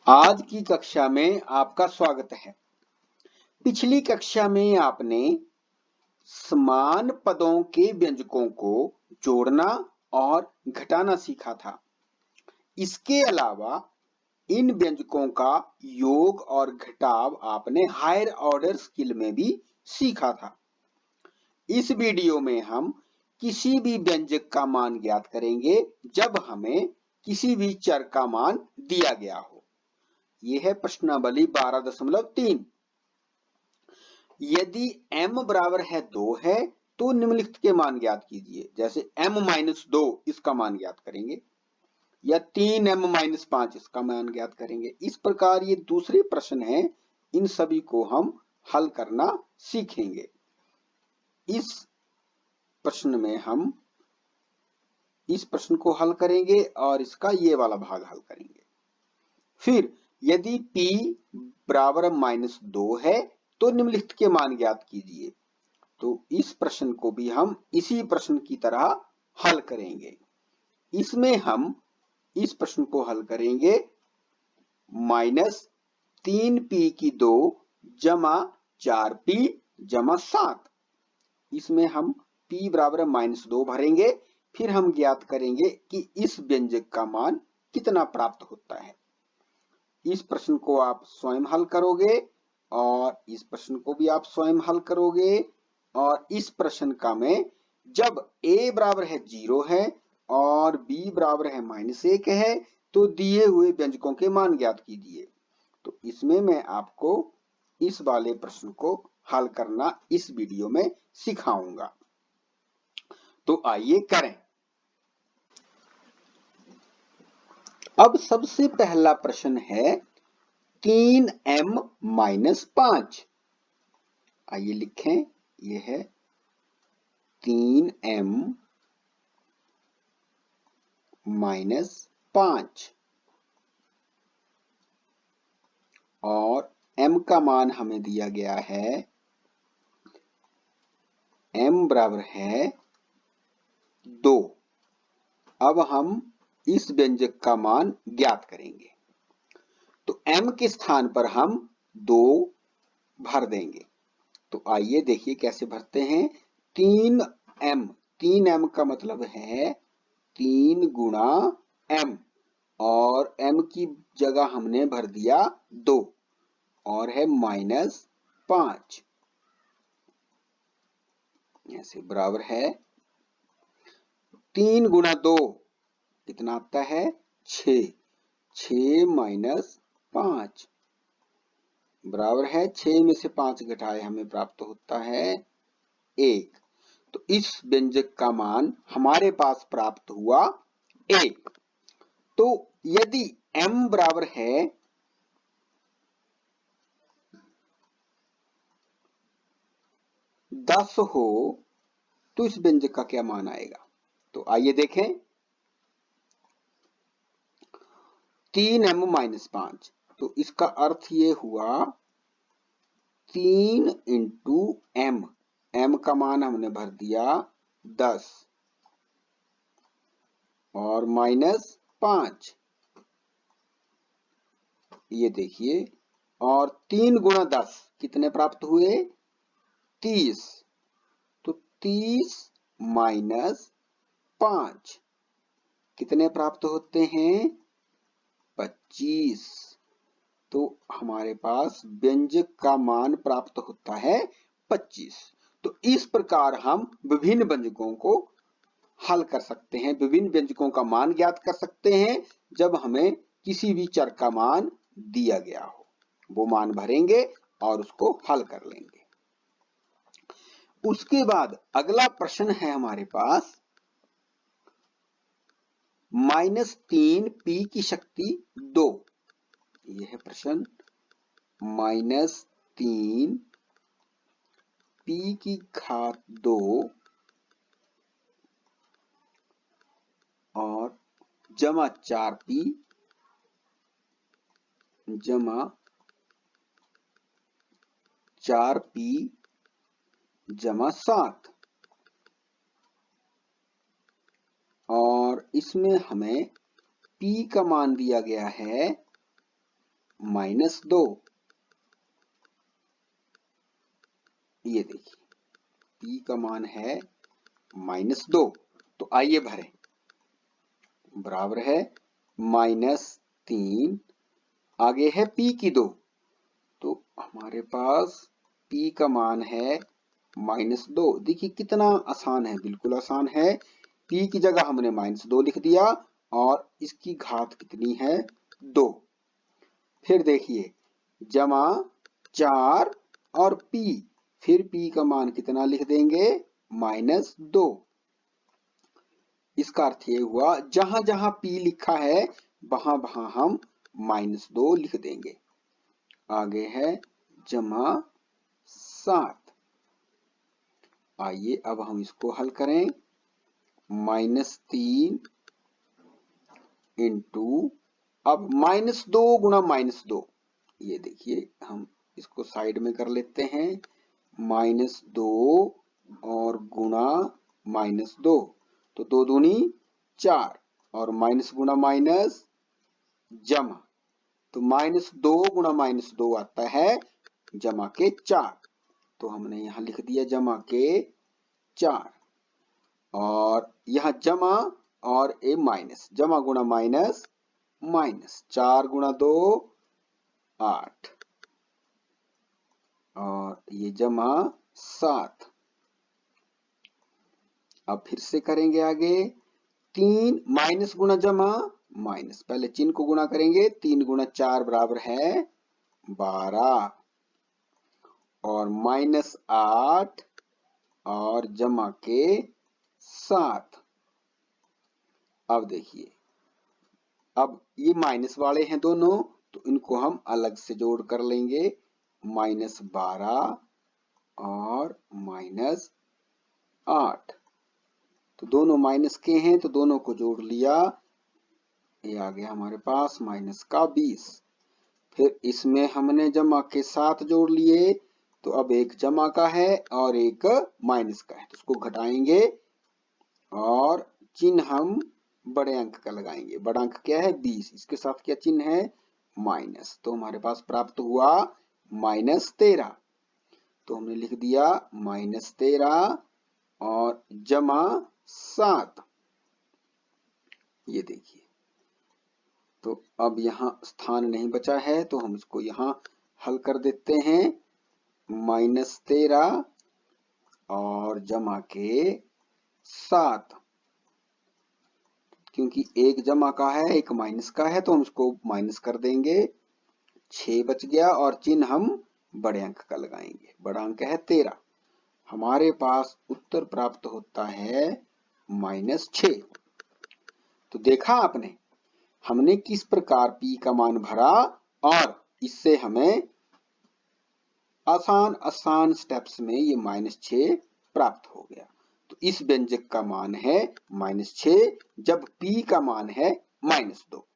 आज की कक्षा में आपका स्वागत है। पिछली कक्षा में आपने समान पदों के व्यंजकों को जोड़ना और घटाना सीखा था। इसके अलावा इन व्यंजकों का योग और घटाव आपने हायर ऑर्डर स्किल में भी सीखा था। इस वीडियो में हम किसी भी व्यंजक का मान ज्ञात करेंगे जब हमें किसी भी चर का मान दिया गया हो। यह है प्रश्नावली 12.3। यदि m बराबर है 2 है तो निम्नलिखित के मान ज्ञात कीजिए। जैसे m-2 इसका मान ज्ञात करेंगे या 3m-5 इसका मान ज्ञात करेंगे। इस प्रकार ये दूसरे प्रश्न है, इन सभी को हम हल करना सीखेंगे। इस प्रश्न में हम इस प्रश्न को हल करेंगे और इसका ये वाला भाग हल करेंगे। फिर यदि p बराबर -2 है तो निम्नलिखित के मान ज्ञात कीजिए। तो इस प्रश्न को भी हम इसी प्रश्न की तरह हल करेंगे। इसमें हम इस प्रश्न को हल करेंगे -3p2 जमा 4p जमा 7। इसमें हम p बराबर -2 भरेंगे, फिर हम ज्ञात करेंगे कि इस व्यंजक का मान कितना प्राप्त होता है। इस प्रश्न को आप स्वयं हल करोगे और इस प्रश्न को भी आप स्वयं हल करोगे। और इस प्रश्न का में जब a बराबर है 0 है और b बराबर है -1 है तो दिए हुए व्यंजकों के मान ज्ञात कीजिए। तो इसमें मैं आपको इस वाले प्रश्न को हल करना इस वीडियो में सिखाऊंगा। तो आइए करें। अब सबसे पहला प्रश्न है 3m-5। आइए लिखें, यह है 3m-5 और m का मान हमें दिया गया है, m बराबर है 2। अब हम इस व्यंजक का मान ज्ञात करेंगे। तो m के स्थान पर हम 2 भर देंगे। तो आइए देखिए कैसे भरते हैं। 3m का मतलब है 3 गुणा m और m की जगह हमने भर दिया 2 और है -5। ऐसे बराबर है 3 गुणा 2 कितना आता है 6। 6 -5 बराबर है 6 में से 5 घटाए हमें प्राप्त होता है 1। तो इस व्यंजक का मान हमारे पास प्राप्त हुआ 1। तो यदि m बराबर है 10 हो तो इस व्यंजक का क्या मान आएगा। तो आइए देखें। 3m-5 तो इसका अर्थ ये हुआ 3 इंटू m का मान हमने भर दिया 10 और -5। ये देखिए, और 3 गुणा 10 कितने प्राप्त हुए 30। तो 30 -5 कितने प्राप्त होते हैं 25। तो हमारे पास व्यंजक का मान प्राप्त होता है 25। तो इस प्रकार हम विभिन्न व्यंजकों को हल कर सकते हैं, विभिन्न व्यंजकों का मान ज्ञात कर सकते हैं जब हमें किसी भी चर का मान दिया गया हो। वो मान भरेंगे और उसको हल कर लेंगे। उसके बाद अगला प्रश्न है हमारे पास -3p की शक्ति 2। यह है प्रश्न -3p की घात 2 और जमा 4p जमा 4p जमा 7। और इसमें हमें p का मान दिया गया है -2। ये देखिए p का मान है -2, तो आइए भरें। बराबर है -3, आगे है p की 2, तो हमारे पास p का मान है -2। देखिए कितना आसान है, बिल्कुल आसान है। p की जगह हमने -2 लिख दिया और इसकी घात कितनी है 2। फिर देखिए जमा 4 और p, फिर p का मान कितना लिख देंगे -2। इसका अर्थ ये हुआ जहां जहां p लिखा है वहां वहां हम -2 लिख देंगे। आगे है जमा 7। आइए अब हम इसको हल करें। -3 इंटू, अब -2 गुणा -2, ये देखिए हम इसको साइड में कर लेते हैं। -2 और गुणा -2, तो 2 दूनी 4 और माइनस गुणा माइनस जमा, तो -2 गुणा -2 आता है जमा के 4, तो हमने यहां लिख दिया जमा के 4। और यहां जमा और ए माइनस, जमा गुणा माइनस माइनस, 4 गुणा 2 8 और ये जमा 7। अब फिर से करेंगे आगे। 3 माइनस गुणा जमा माइनस, पहले चिन्ह को गुणा करेंगे। 3 गुणा 4 बराबर है 12 और -8 और जमा के 7। अब देखिए, अब ये माइनस वाले हैं दोनों, तो इनको हम अलग से जोड़ कर लेंगे। -12 और -8, तो दोनों माइनस के हैं तो दोनों को जोड़ लिया, ये आ गया हमारे पास -20। फिर इसमें हमने जमा के 7 जोड़ लिए, तो अब एक जमा का है और एक माइनस का है, तो उसको घटाएंगे और चिन्ह हम बड़े अंक का लगाएंगे। बड़ा अंक क्या है 20, इसके साथ क्या चिन्ह है माइनस, तो हमारे पास प्राप्त हुआ -13। तो हमने लिख दिया -13 और जमा 7। ये देखिए, तो अब यहाँ स्थान नहीं बचा है तो हम इसको यहाँ हल कर देते हैं। -13 और जमा के 7, क्योंकि एक जमा का है एक माइनस का है तो हम इसको माइनस कर देंगे। 6 बच गया और चिन्ह हम बड़े अंक का लगाएंगे। बड़ा अंक है 13। हमारे पास उत्तर प्राप्त होता है -6। तो देखा आपने, हमने किस प्रकार p का मान भरा और इससे हमें आसान आसान स्टेप्स में ये -6 प्राप्त हो गया। तो इस व्यंजक का मान है -6 जब p का मान है -2।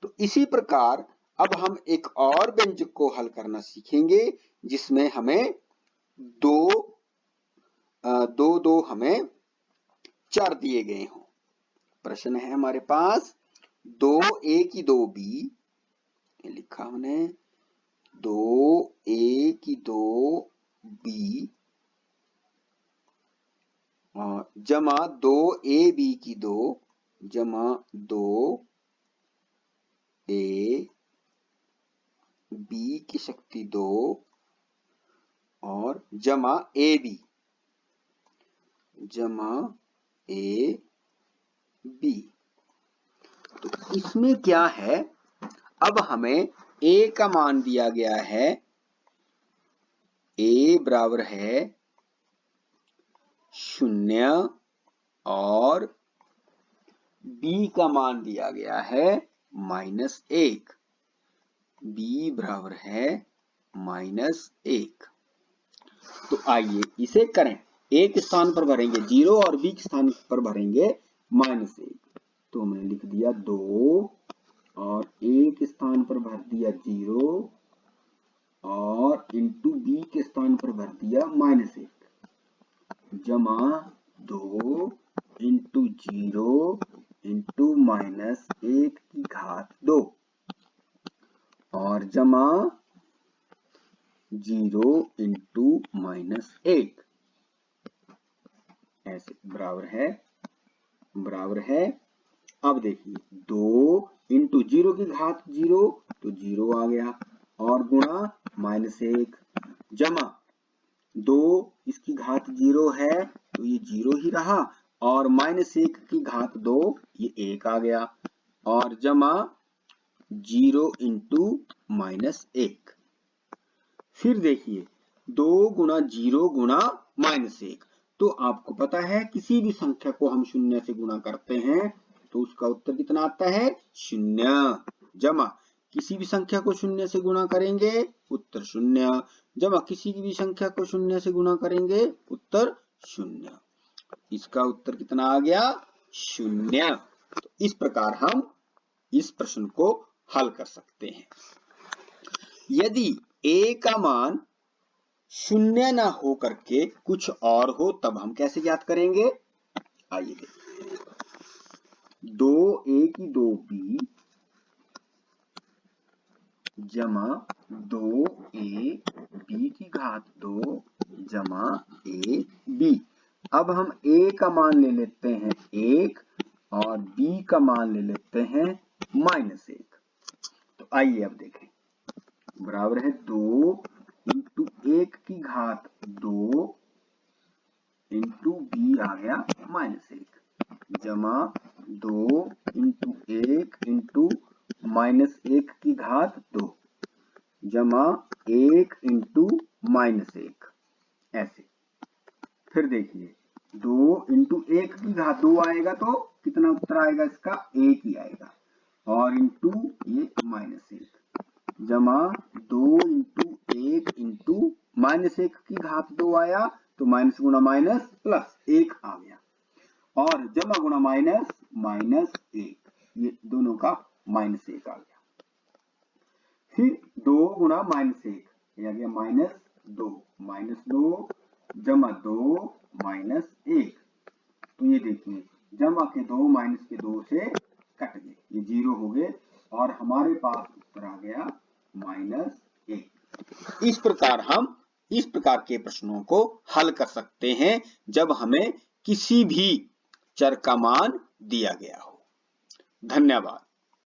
तो इसी प्रकार अब हम एक और व्यंजक को हल करना सीखेंगे जिसमें हमें दो हमें चर दिए गए हों। प्रश्न है हमारे पास 2a की 2b, ये लिखा हमने 2a की 2b जमा 2ab की 2 जमा 2a b की शक्ति 2 और जमा ab जमा ab। तो इसमें क्या है, अब हमें a का मान दिया गया है, a बराबर है 0 और b का मान दिया गया है -1, b बराबर है -1। तो आइए इसे करें। a के स्थान पर भरेंगे 0 और b के स्थान पर भरेंगे -1। तो हमने लिख दिया 2 और a के स्थान पर भर दिया 0 और इंटू b के स्थान पर भर दिया -1 जमा 2 इंटू 0 इंटू -1 की घात 2। और जमा 0 इंटू -1 ऐसे बराबर है। अब देखिए 2 इंटू 0 की घात 0 तो 0 आ गया और गुणा -1 जमा 2 इसकी घात 0 है तो ये 0 ही रहा और -1 की घात 2 ये 1 आ गया और जमा 0 इंटू -1। फिर देखिए 2 गुणा 0 गुणा -1 तो आपको पता है किसी भी संख्या को हम शून्य से गुणा करते हैं तो उसका उत्तर कितना आता है 0 जमा किसी भी संख्या को शून्य से गुणा करेंगे उत्तर 0 जमा किसी भी संख्या को शून्य से गुणा करेंगे उत्तर 0। इसका उत्तर कितना आ गया 0। तो इस प्रकार हम इस प्रश्न को हल कर सकते हैं। यदि a का मान 0 ना हो करके कुछ और हो तब हम कैसे ज्ञात करेंगे? आइए देखिए 2a की 2b जमा 2a b की घात 2 जमा ab। अब हम a का मान ले लेते हैं 1 और b का मान ले लेते हैं -1। तो आइए अब देखें बराबर है 2 इंटू 1 की घात 2 इंटू b आ गया -1 जमा 2 इंटू 1 इंटू -1 की घात 2 जमा 1 इंटू -1 ऐसे। फिर देखिए 2 इंटू 1 की घात 2 आएगा तो कितना उत्तर आएगा इसका 1 ही आएगा और इंटू ये -1 जमा 2 इंटू 1 इंटू -1 की घात 2 आया तो माइनस गुणा माइनस प्लस 1 आ गया और जमा गुणा -1 ये दोनों का -1 आ गया। फिर 2 गुणा -1 ये आ गया -2 जमा 2 -1 तो ये देखिए जमा के 2 माइनस के 2 से कट गए ये 0 हो गए और हमारे पास उत्तर आ गया -1। इस प्रकार हम इस प्रकार के प्रश्नों को हल कर सकते हैं जब हमें किसी भी चर का मान दिया गया हो। धन्यवाद।